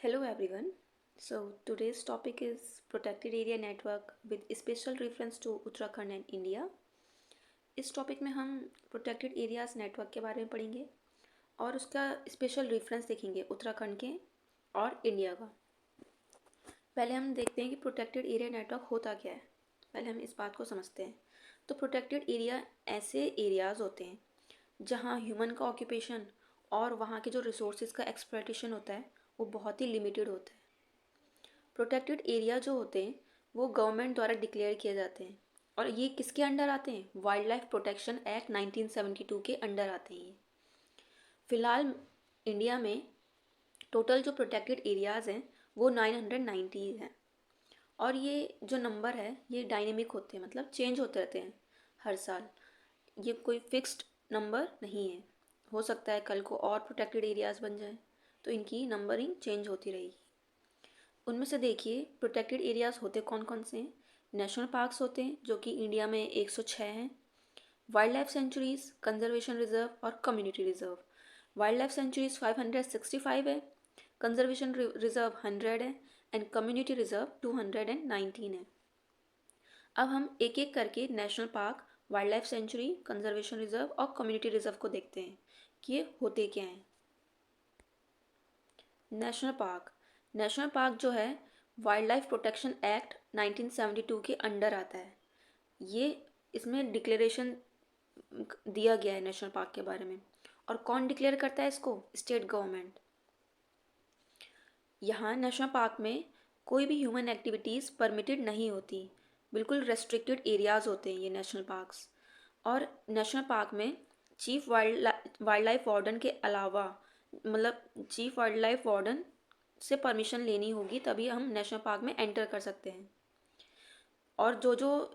Hello everyone. So today's topic is protected area network with special reference to Uttarakhand and India. इस topic में हम protected areas network के बारे में पढ़ेंगे और उसका स्पेशल रेफरेंस देखेंगे उत्तराखंड के और इंडिया का। पहले हम देखते हैं कि प्रोटेक्टेड एरिया नेटवर्क होता क्या है। पहले हम इस बात को समझते हैं। तो प्रोटेक्टेड एरिया ऐसे एरियाज होते हैं जहाँ ह्यूमन का ऑक्यूपेशन और वहाँ के जो रिसोर्सेज का एक्सप्लॉयटेशन होता है वो बहुत ही लिमिटेड होता है। प्रोटेक्टेड एरिया जो होते हैं वो गवर्नमेंट द्वारा डिक्लेयर किए जाते हैं और ये किसके अंडर आते हैं? वाइल्ड लाइफ प्रोटेक्शन एक्ट 1972 के अंडर आते हैं ये। फ़िलहाल इंडिया में टोटल जो प्रोटेक्टेड एरियाज़ हैं वो 990 हैं और ये जो नंबर है ये डायनेमिक होते हैं, मतलब चेंज होते रहते हैं हर साल। ये कोई फिक्स्ड नंबर नहीं है। हो सकता है कल को और प्रोटेक्टेड एरियाज़ बन जाएं, तो इनकी नंबरिंग चेंज होती रहेगी। उनमें से देखिए प्रोटेक्टेड एरियाज़ होते कौन कौन से हैं। नेशनल पार्क्स होते हैं जो कि इंडिया में 106 हैं। Wild life sanctuaries, conservation reserve और community reserve. Wild life sanctuaries 565 है, कंजर्वेशन रिजर्व 100 है एंड कम्युनिटी रिजर्व 219 है। अब हम एक एक करके national park, wild life sanctuary, conservation reserve और कम्युनिटी रिजर्व को देखते हैं कि ये होते क्या हैं। नेशनल पार्क जो है वाइल्ड लाइफ प्रोटेक्शन एक्ट 1972 के अंडर आता है। ये इसमें डिक्लेरेशन दिया गया है नेशनल पार्क के बारे में। और कौन डिक्लेयर करता है इसको? State government. यहाँ नेशनल पार्क में कोई भी ह्यूमन एक्टिविटीज़ परमिटेड नहीं होती, बिल्कुल रेस्ट्रिक्टेड एरियाज़ होते हैं ये नेशनल पार्क्स। और नेशनल पार्क में चीफ वाइल्ड लाइफ वार्डन के अलावा, मतलब चीफ वाइल्ड लाइफ वार्डन से परमिशन लेनी होगी तभी हम नेशनल पार्क में एंटर कर सकते हैं। और जो जो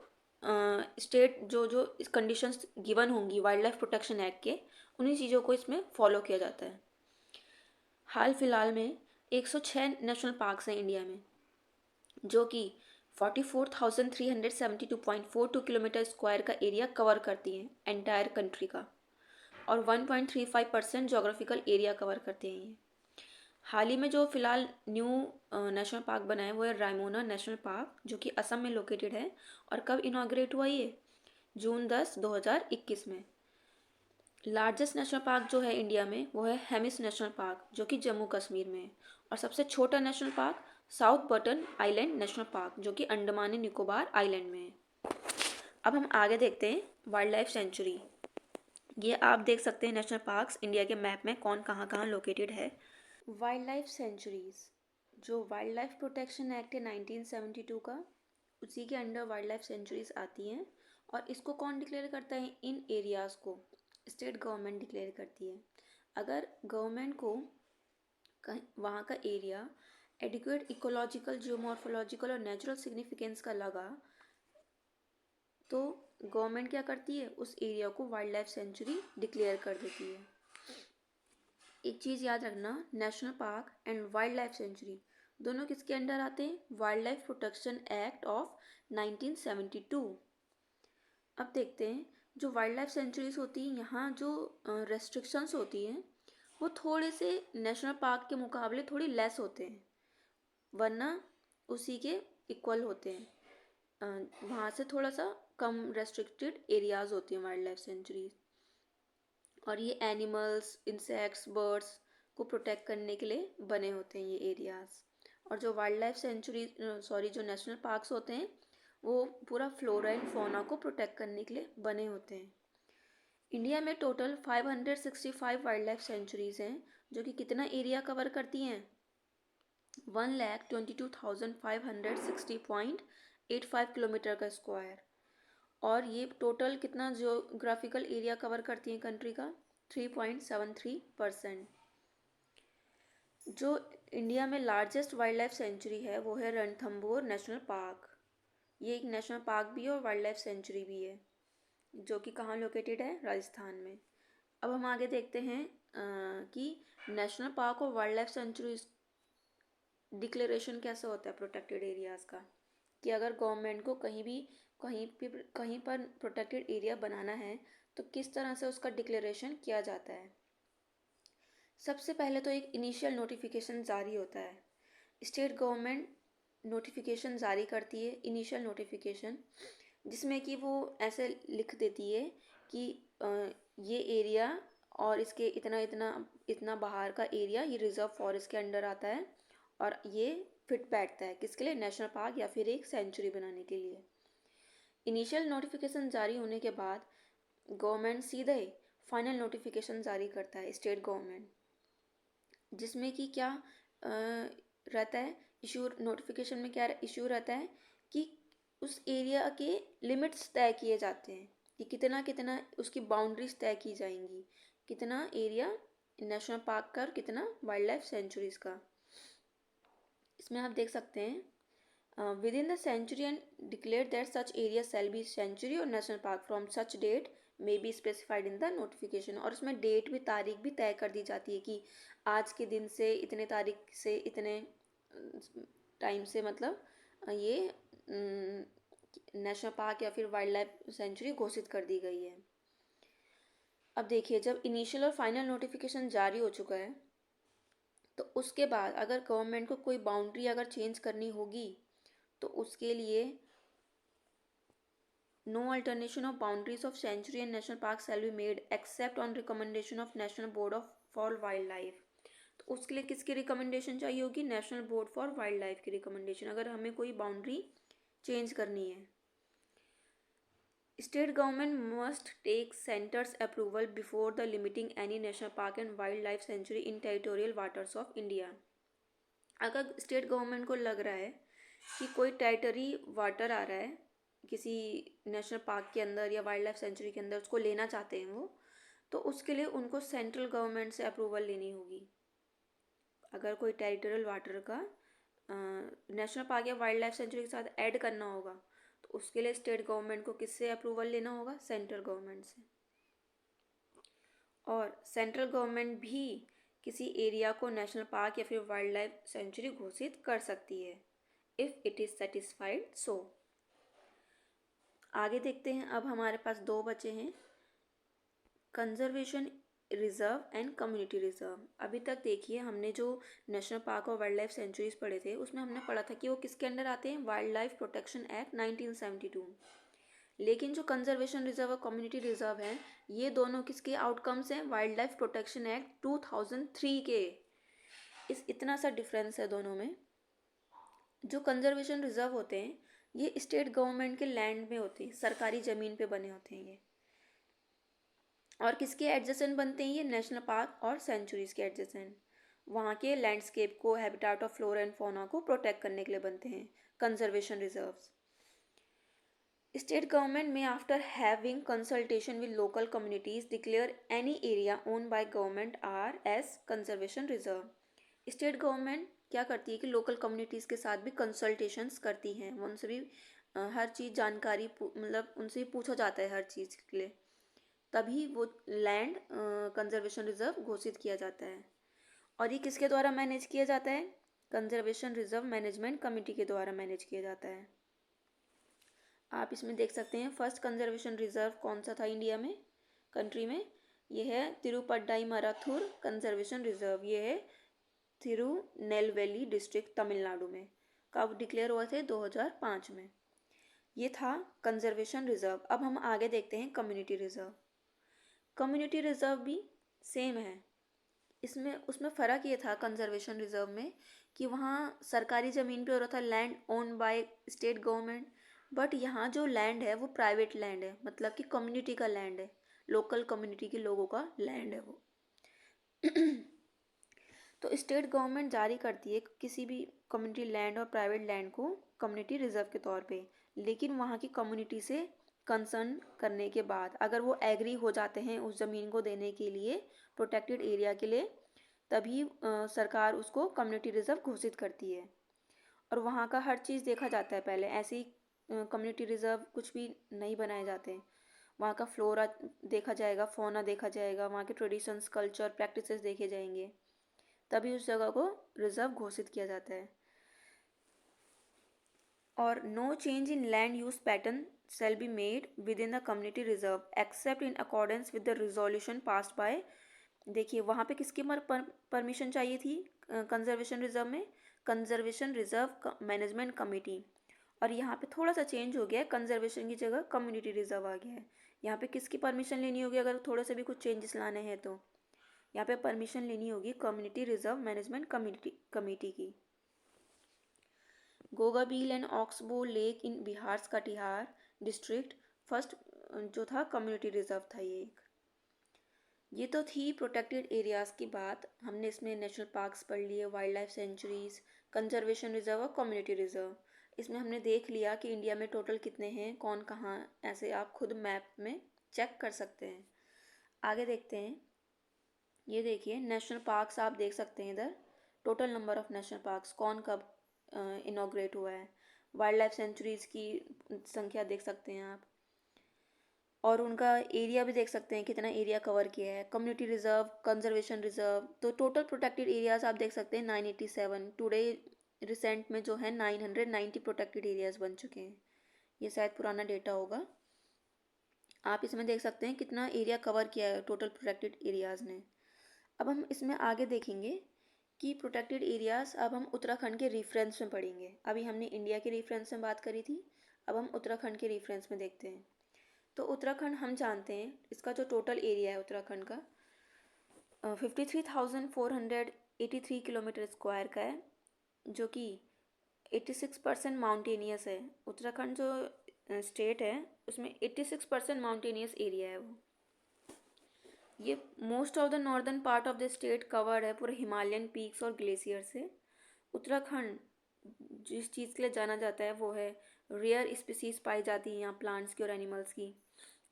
स्टेट जो कंडीशंस गिवन होंगी वाइल्ड लाइफ प्रोटेक्शन एक्ट के, उन्हीं चीज़ों को इसमें फॉलो किया जाता है। हाल फिलहाल में 106 नेशनल पार्क्स हैं इंडिया में, जो कि 44,372.42 किलोमीटर स्क्वायर का एरिया कवर करती हैं एंटायर कंट्री का, और 1.35% जोग्राफिकल एरिया कवर करते हैं ये। हाल ही में जो फिलहाल न्यू नेशनल पार्क बना है वो है रायमोना नेशनल पार्क, जो कि असम में लोकेटेड है। और कब इनॉग्रेट हुआ ये? जून 10, 2021 में। लार्जेस्ट नेशनल पार्क जो है इंडिया में वो है हेमिस नेशनल पार्क, जो कि जम्मू कश्मीर में है। और सबसे छोटा national park south button island national park, जो कि अंडमान निकोबार आइलैंड में है। अब हम आगे देखते हैं वाइल्ड लाइफ सेंचुरी। ये आप देख सकते हैं नेशनल पार्क्स इंडिया के मैप में कौन कहाँ कहाँ लोकेटेड है। वाइल्ड लाइफ सेंचुरीज़, जो वाइल्ड लाइफ प्रोटेक्शन एक्ट है 1972 का, उसी के अंडर वाइल्ड लाइफ सेंचुरीज़ आती हैं। और इसको कौन डिक्लेयर करता है? इन एरियाज़ को स्टेट गवर्नमेंट डिक्लेयर करती है। अगर गवर्नमेंट को कहीं वहाँ का एरिया एडिक्वेट इकोलॉजिकल, जियोमॉर्फोलॉजिकल और नेचुरल सिग्निफिकेंस का लगा तो गवर्नमेंट क्या करती है? उस एरिया को वाइल्ड लाइफ सेंचुरी डिक्लेयर कर देती है। एक चीज़ याद रखना, national park and wild life sanctuary दोनों किसके अंडर आते हैं? Wild life protection act of 1972। अब देखते हैं जो वाइल्ड लाइफ सेंचुरीज होती हैं, यहाँ जो रेस्ट्रिक्शंस होती हैं वो थोड़े से नेशनल पार्क के मुकाबले थोड़ी लेस होते हैं, वरना उसी के इक्वल होते हैं। वहाँ से थोड़ा सा कम रेस्ट्रिक्टेड एरियाज़ होती हैं वाइल्ड लाइफ सेंचुरीज। और ये एनिमल्स, इंसेक्ट्स, बर्ड्स को प्रोटेक्ट करने के लिए बने होते हैं ये एरियाज़। और जो वाइल्ड लाइफ सेंचुरी जो नेशनल पार्क्स होते हैं वो पूरा फ्लोरा एंड फौना को प्रोटेक्ट करने के लिए बने होते हैं। इंडिया में टोटल 565 वाइल्ड लाइफ सेंचुरीज़ हैं, जो कि कितना एरिया कवर करती हैं? 1,22,560.85 किलोमीटर का स्क्वायर। और ये टोटल कितना जियोग्राफिकल एरिया कवर करती हैं कंट्री का? 3.73%। जो इंडिया में लार्जेस्ट वाइल्ड लाइफ सेंचुरी है वो है रणथंभौर नेशनल पार्क। ये एक नेशनल पार्क भी है और वाइल्ड लाइफ सेंचुरी भी है, जो कि कहाँ लोकेटेड है? राजस्थान में। अब हम आगे देखते हैं कि नेशनल पार्क और वाइल्ड लाइफ सेंचुरी डिक्लेरेशन कैसे होता है प्रोटेक्टेड एरियाज़ का, कि अगर गवर्नमेंट को कहीं पर प्रोटेक्टेड एरिया बनाना है तो किस तरह से उसका डिक्लेरेशन किया जाता है। सबसे पहले तो एक इनिशियल नोटिफिकेशन जारी होता है स्टेट गवर्नमेंट नोटिफिकेशन जारी करती है, इनिशियल नोटिफिकेशन, जिसमें कि वो ऐसे लिख देती है कि ये एरिया और इसके इतना इतना इतना बाहर का एरिया ये रिजर्व फॉरेस्ट के अंडर आता है और ये फिट बैठता है किसके लिए, नेशनल पार्क या फिर एक सेंचुरी बनाने के लिए। इनिशियल नोटिफिकेशन जारी होने के बाद गवर्नमेंट सीधे फाइनल नोटिफिकेशन जारी करता है, स्टेट गवर्नमेंट, जिसमें कि क्या रहता है इशू, नोटिफिकेशन में क्या इशू रहता है कि उस एरिया के लिमिट्स तय किए जाते हैं कि कितना कितना उसकी बाउंड्रीज तय की जाएंगी, कितना एरिया नेशनल पार्क का और कितना वाइल्ड लाइफ सेंचुरीज का। इसमें आप देख सकते हैं within the sanctuary and declare that such area shall be sanctuary और national park from such date may be specified in the notification. और उसमें डेट भी, तारीख भी तय कर दी जाती है कि आज के दिन से इतने तारीख से इतने टाइम से, मतलब ये नेशनल पार्क या फिर वाइल्ड लाइफ सेंचुरी घोषित कर दी गई है। अब देखिए, जब इनिशियल और फाइनल नोटिफिकेशन जारी हो चुका है तो उसके बाद अगर गवर्नमेंट को कोई बाउंड्री अगर चेंज करनी होगी तो उसके लिए no alternation of boundaries of sanctuary and national park shall be made except on recommendation of national board of for wildlife. तो उसके लिए किसकी रिकमेंडेशन चाहिए होगी, national board for wildlife की रिकमेंडेशन, अगर हमें कोई बाउंड्री चेंज करनी है। State government must take centre's approval before the limiting any national park and wild life sanctuary in territorial waters of India. अगर स्टेट गवर्नमेंट को लग रहा है कि कोई टेरिटरी वाटर आ रहा है किसी नेशनल पार्क के अंदर या वाइल्ड लाइफ सेंचुरी के अंदर, उसको लेना चाहते हैं वो, तो उसके लिए उनको सेंट्रल गवर्नमेंट से अप्रूवल लेनी होगी। अगर कोई टेरिटोरियल वाटर का नेशनल पार्क या वाइल्ड लाइफ सेंचुरी के साथ ऐड करना होगा तो उसके लिए स्टेट गवर्नमेंट को किससे अप्रूवल लेना होगा, सेंट्रल गवर्नमेंट से। और सेंट्रल गवर्नमेंट भी किसी एरिया को नेशनल पार्क या फिर वाइल्ड लाइफ सेंचुरी घोषित कर सकती है if it is satisfied so. आगे देखते हैं, अब हमारे पास दो बचे हैं, conservation reserve and community reserve. अभी तक देखिए हमने जो नेशनल पार्क और वाइल्ड लाइफ सेंचुरीज पढ़े थे उसमें हमने पढ़ा था कि वो किसके अंडर आते हैं, वाइल्ड लाइफ प्रोटेक्शन एक्ट 1972। लेकिन जो कंजर्वेशन रिजर्व और कम्युनिटी रिजर्व है ये दोनों किसके आउटकम्स हैं, वाइल्ड लाइफ प्रोटेक्शन एक्ट 2003 के। इतना सा डिफरेंस है दोनों में। जो कंजर्वेशन रिजर्व होते हैं ये स्टेट गवर्नमेंट के लैंड में होते हैं, सरकारी ज़मीन पे बने होते हैं ये, और किसके एडजेसेंट बनते हैं ये, नेशनल पार्क और सेंचुरीज के एडजेसेंट। वहाँ के लैंडस्केप को, habitat of flora and fauna को प्रोटेक्ट करने के लिए बनते हैं conservation reserves. State government may after having consultation with local communities declare any area owned by government or as conservation reserve. State government क्या करती है कि लोकल कम्युनिटीज़ के साथ भी कंसल्टेशंस करती हैं, उनसे भी हर चीज़ जानकारी मतलब उनसे भी पूछा जाता है हर चीज़ के लिए, तभी वो लैंड कंजर्वेशन रिजर्व घोषित किया जाता है। और ये किसके द्वारा मैनेज किया जाता है, कंजर्वेशन रिजर्व मैनेजमेंट कमेटी के द्वारा मैनेज किया जाता है। आप इसमें देख सकते हैं फर्स्ट कंजर्वेशन रिजर्व कौन सा था इंडिया में, कंट्री में, ये है तिरुपड्डाई मराथुर कंजर्वेशन रिजर्व। ये है तिरुनेलवेली डिस्ट्रिक्ट तमिलनाडु में। कब डिक्लेयर हुआ थे, 2005 में। ये था कंजर्वेशन रिजर्व। अब हम आगे देखते हैं कम्युनिटी रिजर्व। कम्युनिटी रिजर्व भी सेम है, इसमें उसमें फ़र्क ये था कंजर्वेशन रिजर्व में कि वहाँ सरकारी ज़मीन पे हो रहा था, land own by state government, but यहाँ जो लैंड है वो प्राइवेट लैंड है, मतलब कि कम्युनिटी का लैंड है, लोकल कम्युनिटी के लोगों का लैंड है वो। तो स्टेट गवर्नमेंट जारी करती है किसी भी कम्युनिटी लैंड और प्राइवेट लैंड को कम्युनिटी रिजर्व के तौर पे, लेकिन वहाँ की कम्युनिटी से कंसर्न करने के बाद अगर वो एग्री हो जाते हैं उस ज़मीन को देने के लिए प्रोटेक्टेड एरिया के लिए, तभी सरकार उसको कम्युनिटी रिजर्व घोषित करती है। और वहाँ का हर चीज़ देखा जाता है पहले, ऐसे ही कम्युनिटी रिजर्व कुछ भी नहीं बनाए जाते हैं। वहाँ का फ्लोरा देखा जाएगा, फौना देखा जाएगा, वहाँ के ट्रेडिशंस, कल्चर, प्रैक्टिसेस देखे जाएंगे, तभी उस जगह को रिजर्व घोषित किया जाता है। और no change in land use pattern shall be made within the community reserve except in accordance with the resolution passed by। देखिए वहाँ पे किसकी परमिशन चाहिए थी कंजर्वेशन रिजर्व में, कंजर्वेशन रिजर्व मैनेजमेंट कमेटी, और यहाँ पे थोड़ा सा चेंज हो गया है, कंजर्वेशन की जगह कम्युनिटी रिजर्व आ गया है। यहाँ पे किसकी परमिशन लेनी होगी अगर थोड़े से भी कुछ चेंजेस लाने हैं तो? यहाँ पे परमिशन लेनी होगी कम्युनिटी रिजर्व मैनेजमेंट कमेटी की। Gogabeel and oxbow lake in Bihar Katihar district first जो था कम्युनिटी रिजर्व था ये तो थी प्रोटेक्टेड एरियाज़ की बात। हमने इसमें नेशनल पार्क्स पढ़ लिए, wild life sanctuaries, conservation reserve और कम्युनिटी रिजर्व। इसमें हमने देख लिया कि इंडिया में टोटल कितने हैं, कौन कहाँ, ऐसे आप खुद मैप में चेक कर सकते हैं। आगे देखते हैं। ये देखिए नेशनल पार्क्स आप देख सकते हैं इधर, total number of national parks, कौन कब इनॉग्रेट हुआ है। वाइल्ड लाइफ सेंचुरीज की संख्या देख सकते हैं आप, और उनका एरिया भी देख सकते हैं कितना एरिया कवर किया है। कम्युनिटी रिजर्व, कंजर्वेशन रिजर्व, तो टोटल प्रोटेक्टेड एरियाज आप देख सकते हैं 987। टुडे रिसेंट में जो है 990 प्रोटेक्टेड एरियाज बन चुके हैं। ये शायद पुराना डेटा होगा। आप इसमें देख सकते हैं कितना एरिया कवर किया है टोटल प्रोटेक्टेड एरियाज ने। अब हम इसमें आगे देखेंगे कि प्रोटेक्टेड एरियाज अब हम उत्तराखंड के रेफरेंस में पढ़ेंगे। अभी हमने इंडिया के रेफरेंस में बात करी थी, अब हम उत्तराखंड के रेफरेंस में देखते हैं। तो उत्तराखंड हम जानते हैं इसका जो टोटल एरिया है उत्तराखंड का 53,483 किलोमीटर स्क्वायर का है, जो कि 86% माउंटेनियस है। उत्तराखंड जो स्टेट है उसमें 86% माउंटेनियस एरिया है वो। ये most of the northern part of the state covered है पूरे हिमालयन पीक्स और ग्लेशियर से। उत्तराखंड जिस चीज़ के लिए जाना जाता है वो है रेयर स्पीसीज पाई जाती हैं यहाँ प्लांट्स की और एनिमल्स की,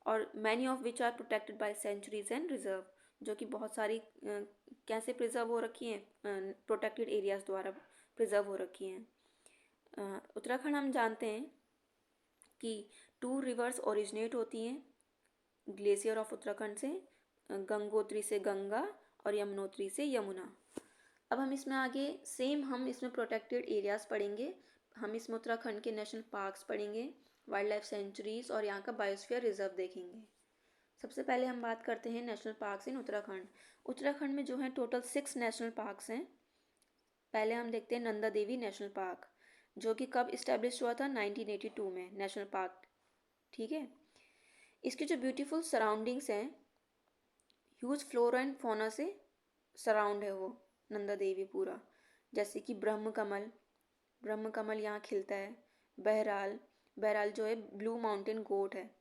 और many of which are protected by sanctuaries and reserve, जो कि बहुत सारी कैसे प्रिजर्व हो रखी हैं, प्रोटेक्टेड एरियाज द्वारा प्रिजर्व हो रखी हैं। उत्तराखंड हम जानते हैं कि 2 रिवर्स ओरिजिनेट होती हैं ग्लेशियर ऑफ उत्तराखंड से, गंगोत्री से गंगा और यमुनोत्री से यमुना। अब हम इसमें आगे सेम हम इसमें प्रोटेक्टेड एरियाज़ पढ़ेंगे, हम इसमें उत्तराखंड के नेशनल पार्क्स पढ़ेंगे, वाइल्ड लाइफ सेंचुरीज और यहाँ का बायोस्फीयर रिजर्व देखेंगे। सबसे पहले हम बात करते हैं नेशनल पार्क्स इन उत्तराखंड। उत्तराखंड में जो है टोटल 6 नेशनल पार्क्स हैं। पहले हम देखते हैं नंदा देवी नेशनल पार्क, जो कि कब इस्टेब्लिश हुआ था 1982 में नेशनल पार्क। ठीक है, इसकी जो ब्यूटीफुल सराउंडिंग्स हैं, ह्यूज फ्लोरा एंड फौना से सराउंड है वो नंदा देवी पूरा, जैसे कि ब्रह्म कमल यहाँ खिलता है। बहराल जो है ब्लू माउंटेन गोट है।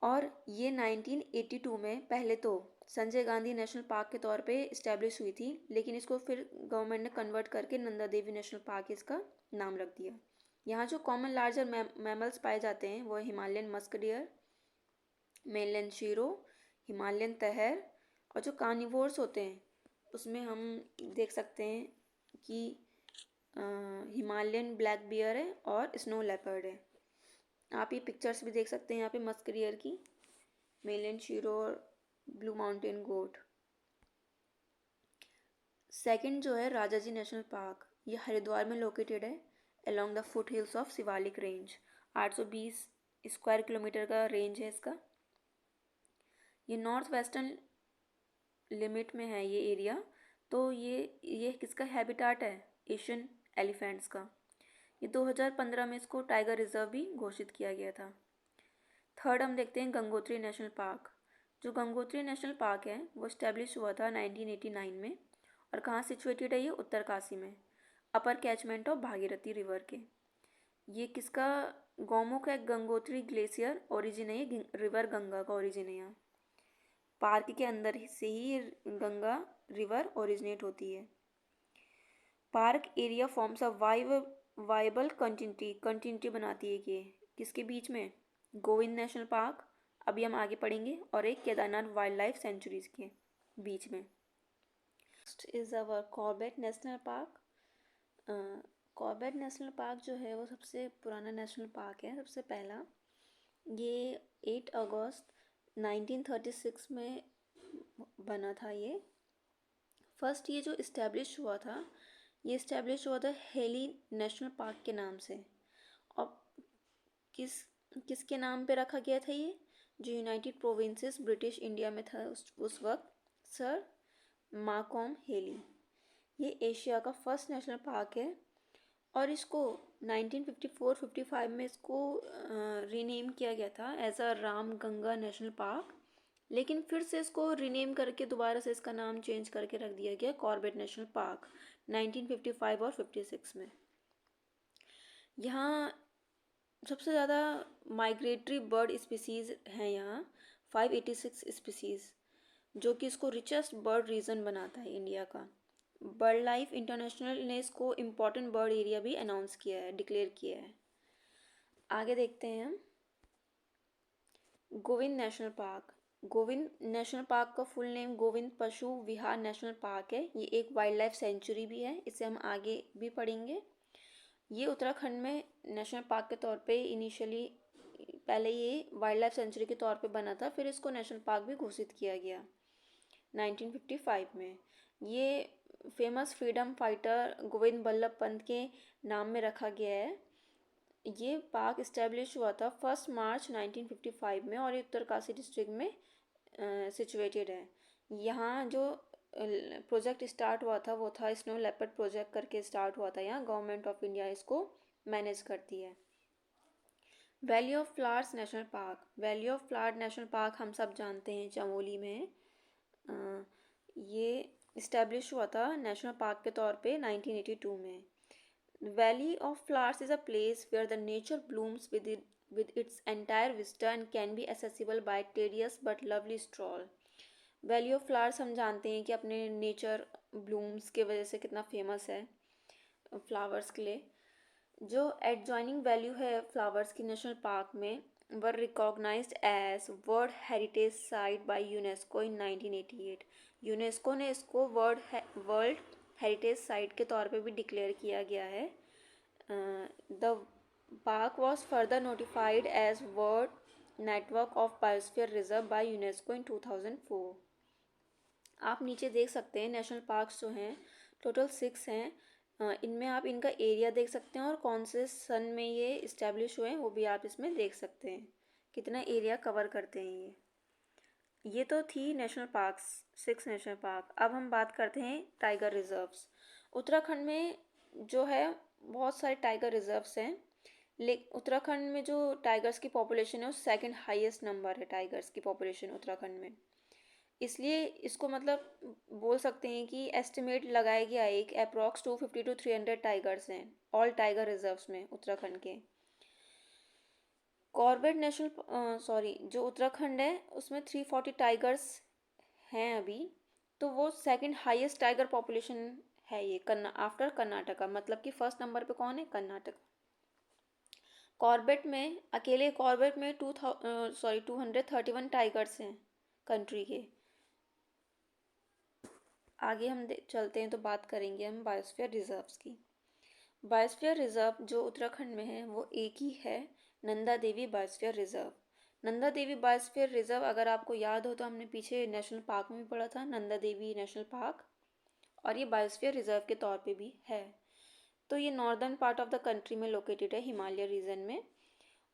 और ये 1982 में पहले तो संजय गांधी नेशनल पार्क के तौर पे इस्टेब्लिश हुई थी, लेकिन इसको फिर गवर्नमेंट ने कन्वर्ट करके नंदा देवी नेशनल पार्क इसका नाम रख दिया। यहाँ जो कॉमन लार्जर मैमल्स पाए जाते हैं वो Himalayan musk deer, mainland shero, Himalayan तहर, और जो कार्निवोर्स होते हैं उसमें हम देख सकते हैं कि हिमालयन ब्लैक बियर है और स्नो लेपर्ड है। आप ये पिक्चर्स भी देख सकते हैं यहाँ पे मस्क डियर की, मेनलैंड शीरो और ब्लू माउंटेन गोट। सेकंड जो है राजाजी नेशनल पार्क, ये हरिद्वार में लोकेटेड है along the foot hills of Shivalik range. 820 square kilometre का रेंज है इसका। ये नॉर्थ वेस्टर्न लिमिट में है ये एरिया। तो ये किसका हैबिटाट है? एशियन एलिफेंट्स का। ये 2015 में इसको टाइगर रिजर्व भी घोषित किया गया था। थर्ड हम देखते हैं गंगोत्री नेशनल पार्क। जो गंगोत्री नेशनल पार्क है वो इस्टेब्लिश हुआ था 1989 में, और कहाँ सिचुएटेड है ये? उत्तरकाशी में, अपर कैचमेंट ऑफ भागीरथी रिवर के। ये किसका गौमुख है? गंगोत्री ग्लेशियर ओरिजिन है, ये रिवर गंगा का ओरिजिन है यहाँ। पार्क के अंदर से ही गंगा रिवर ओरिजिनेट होती है। Park area forms a viable continuity बनाती है कि किसके बीच में? गोविंद नेशनल पार्क, अभी हम आगे पढ़ेंगे, और एक केदारनाथ वाइल्ड लाइफ सेंचुरीज के बीच में। Next is our Corbett national park. Corbett national park जो है वो सबसे पुराना नेशनल पार्क है, सबसे पहला। ये 8 अगस्त 1936 में बना था ये। फर्स्ट ये जो इस्टेब्लिश हुआ था, ये इस्टेब्लिश हुआ था हेली नेशनल पार्क के नाम से। और किसके नाम पे रखा गया था ये? जो यूनाइटेड प्रोविंसेस ब्रिटिश इंडिया में था उस वक्त, सर माकॉम हेली। ये एशिया का फर्स्ट नेशनल पार्क है और इसको 1954-55 में इसको रीनेम किया गया था as a Ram Ganga national park, लेकिन फिर से इसको रीनेम करके दोबारा से इसका नाम चेंज करके रख दिया गया कॉर्बेट नेशनल पार्क 1955 और 56 में। यहाँ सबसे ज़्यादा माइग्रेटरी बर्ड स्पीसीज़ हैं यहाँ 586 स्पीसीज़, जो कि इसको रिचेस्ट बर्ड रीजन बनाता है इंडिया का। बर्ड लाइफ इंटरनेशनल ने इसको इम्पॉर्टेंट बर्ड एरिया भी अनाउंस किया है, डिक्लेयर किया है। आगे देखते हैं हम Govind national park. Govind national park का फुल नेम गोविंद पशु विहार नेशनल पार्क है। ये एक वाइल्ड लाइफ सेंचुरी भी है, इसे हम आगे भी पढ़ेंगे। ये उत्तराखंड में नेशनल पार्क के तौर पे इनिशियली पहले ये वाइल्ड लाइफ सेंचुरी के तौर पे बना था, फिर इसको नेशनल पार्क भी घोषित किया गया 1955 में। ये famous freedom fighter Govind Ballabh Pant के नाम में रखा गया है। ये पार्क इस्टेब्लिश हुआ था 1 मार्च 1955 में और ये उत्तरकाशी डिस्ट्रिक्ट में सिचुएटेड है। यहाँ जो प्रोजेक्ट स्टार्ट हुआ था वो था स्नो लेपर्ड प्रोजेक्ट करके स्टार्ट हुआ था। यहाँ गवर्नमेंट ऑफ इंडिया इसको मैनेज करती है। Valley of flowers national park. Valley of flower national park हम सब जानते हैं चमोली में। ये इस्टेब्लिश हुआ था नेशनल पार्क के तौर पे 1982 में। Valley of Flowers is a place where the nature blooms with its entire vista and can be accessible by tedious but lovely stroll. Valley of Flowers हम जानते हैं कि अपने नेचर ब्लूम्स के वजह से कितना फेमस है फ्लावर्स के लिए। जो एडजॉइनिंग वैल्यू है फ्लावर्स की नेशनल पार्क में were recognised as world heritage site by UNESCO in 1988। UNESCO ने इसको वर्ल्ड हेरिटेज साइट के तौर पे भी डिक्लेयर किया गया है। The park was further notified as world network of biosphere reserve by UNESCO in 2004। आप नीचे देख सकते हैं नेशनल पार्क्स जो हैं टोटल 6 हैं। इनमें आप इनका एरिया देख सकते हैं और कौन से सन में ये इस्टेब्लिश हुए हैं वो भी आप इसमें देख सकते हैं, कितना एरिया कवर करते हैं ये तो थी नेशनल पार्क्स, 6 नेशनल पार्क। अब हम बात करते हैं टाइगर रिजर्व्स। उत्तराखंड में जो है बहुत सारे टाइगर रिजर्व्स हैं, लेकिन उत्तराखंड में जो टाइगर्स की पॉपुलेशन है वो सेकंड हाईएस्ट नंबर है टाइगर्स की पॉपुलेशन उत्तराखंड में। इसलिए इसको मतलब बोल सकते हैं कि एस्टिमेट लगाया गया है एक अप्रॉक्स 250 to 300 टाइगर्स हैं ऑल टाइगर रिजर्व्स में उत्तराखंड के। कॉर्बेट जो उत्तराखंड है उसमें 340 टाइगर्स हैं अभी, तो वो सेकंड हाईएस्ट टाइगर पॉपुलेशन है ये आफ्टर कर्नाटका। मतलब कि फर्स्ट नंबर पे कौन है? कर्नाटक। कॉर्बेट में अकेले कॉर्बेट में 231 टाइगर्स हैं कंट्री के। आगे हम चलते हैं तो बात करेंगे हम बायोस्फीयर रिजर्व्स की। बायोस्फीयर रिजर्व जो उत्तराखंड में है वो एक ही है, Nanda Devi biosphere reserve. Nanda Devi biosphere reserve अगर आपको याद हो तो हमने पीछे नेशनल पार्क में भी पढ़ा था, नंदा देवी नेशनल पार्क, और ये बायोस्फीयर रिजर्व के तौर पे भी है। तो ये northern part of the country में लोकेटेड है, हिमालय रीजन में,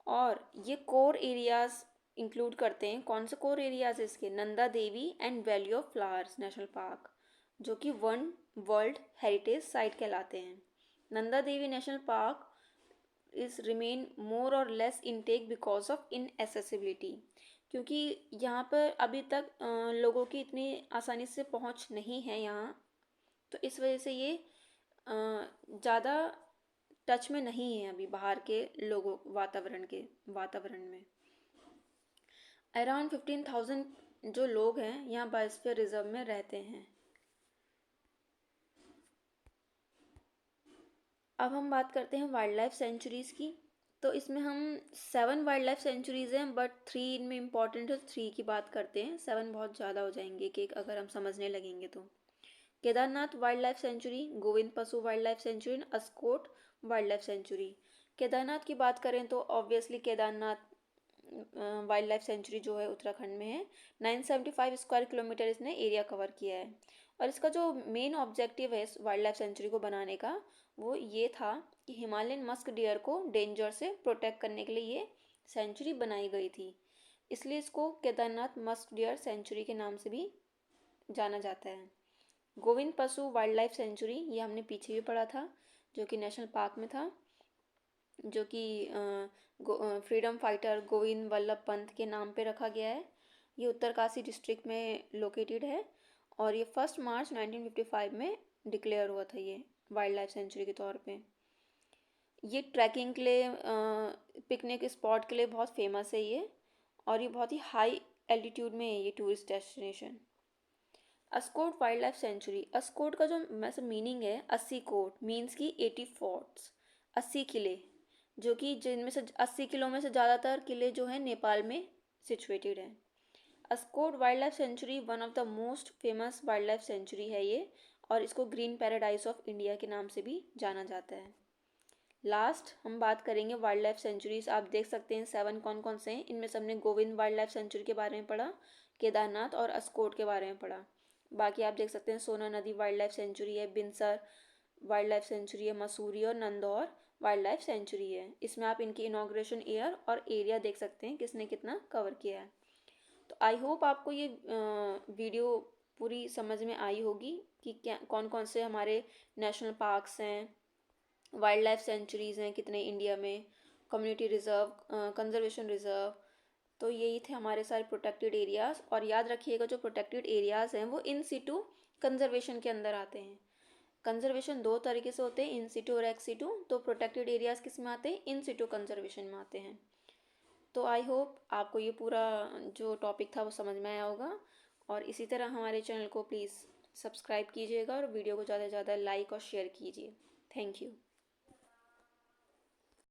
और ये कोर एरियाज इंक्लूड करते हैं। कौन से कोर एरियाज इसके? Nanda Devi and valley of flowers national park, जो कि वर्ल्ड हेरिटेज साइट कहलाते हैं। Nanda Devi national park is remain more और less intact because of inaccessibility, क्योंकि यहाँ पर अभी तक लोगों की इतनी आसानी से पहुँच नहीं है यहाँ, तो इस वजह से ये ज़्यादा टच में नहीं है अभी बाहर के लोगों वातावरण में। अराउंड 15,000 जो लोग हैं यहाँ बायोस्फीयर रिजर्व में रहते हैं। अब हम बात करते हैं वाइल्ड लाइफ सेंचुरीज़ की। तो इसमें हम 7 वाइल्ड लाइफ सेंचुरीज़ हैं, बट 3 इनमें इंपॉर्टेंट है, 3 की बात करते हैं। 7 बहुत ज़्यादा हो जाएंगे कि अगर हम समझने लगेंगे तो। Kedarnath wild life sanctuary, Govind Pashu wild life sanctuary, Askot wild life sanctuary. Kedarnath की बात करें तो obviously Kedarnath wild life sanctuary जो है उत्तराखंड में है। 975 स्क्वायर किलोमीटर इसने एरिया कवर किया है, और इसका जो मेन ऑब्जेक्टिव है इस वाइल्ड लाइफ सेंचुरी को बनाने का वो ये था कि हिमालयन मस्क डियर को डेंजर से प्रोटेक्ट करने के लिए ये सेंचुरी बनाई गई थी। इसलिए इसको केदारनाथ मस्क डियर सेंचुरी के नाम से भी जाना जाता है। Govind Pashu wild life sanctuary, ये हमने पीछे भी पढ़ा था, जो कि नेशनल पार्क में था, जो कि फ्रीडम फाइटर गोविंद वल्लभ पंत के नाम पे रखा गया है। ये उत्तरकाशी डिस्ट्रिक्ट में लोकेटेड है और ये 1 मार्च 1955 में डिक्लेयर हुआ था ये वाइल्ड लाइफ सेंचुरी के तौर पे। ये ट्रैकिंग के लिए, पिकनिक स्पॉट के लिए बहुत फेमस है ये, और ये बहुत ही हाई एल्टीट्यूड में है ये tourist destination. Askot wild life sanctuary, Askot का जो वैसे मीनिंग है, 80 कोट मीन्स की 80 फोर्ट्स, 80 किले, जो कि जिनमें से 80 किलों में से ज़्यादातर किले जो हैं नेपाल में सिचुएटेड हैं। Askot wild life sanctuary one of the most famous wild life sanctuary है ये, और इसको ग्रीन पैराडाइज ऑफ इंडिया के नाम से भी जाना जाता है। लास्ट हम बात करेंगे वाइल्ड लाइफ सेंचुरीज। आप देख सकते हैं 7 कौन कौन से हैं। इनमें से हमने गोविंद वाइल्ड लाइफ सेंचुरी के बारे में पढ़ा, केदारनाथ और अस्कोट के बारे में पढ़ा। बाकी आप देख सकते हैं सोना नदी वाइल्ड लाइफ सेंचुरी है, बिनसर वाइल्ड लाइफ सेंचुरी है, मसूरी और नंदौर वाइल्ड लाइफ सेंचुरी है। इसमें आप इनकी इनॉग्रेशन ईयर और एरिया देख सकते हैं किसने कितना कवर किया है। तो आई होप आपको ये वीडियो पूरी समझ में आई होगी कि क्या कौन कौन से हमारे नेशनल पार्क्स हैं, वाइल्ड लाइफ सेंचुरीज़ हैं कितने इंडिया में, कम्युनिटी रिजर्व, कंजर्वेशन रिजर्व। तो यही थे हमारे सारे प्रोटेक्टेड एरियाज़। और याद रखिएगा जो प्रोटेक्टेड एरियाज़ हैं वो इन सिटू कंजर्वेशन के अंदर आते हैं। कंजर्वेशन दो तरीके से होते हैं, इन सिटू और एक्स सिटू। तो प्रोटेक्टेड एरियाज़ किस में आते हैं, इन सिटू कंजर्वेशन में आते हैं। तो आई होप आपको ये पूरा जो टॉपिक था वो समझ में आया होगा। और इसी तरह हमारे चैनल को प्लीज़ सब्सक्राइब कीजिएगा और वीडियो को ज़्यादा से ज़्यादा लाइक और शेयर कीजिए। Thank you.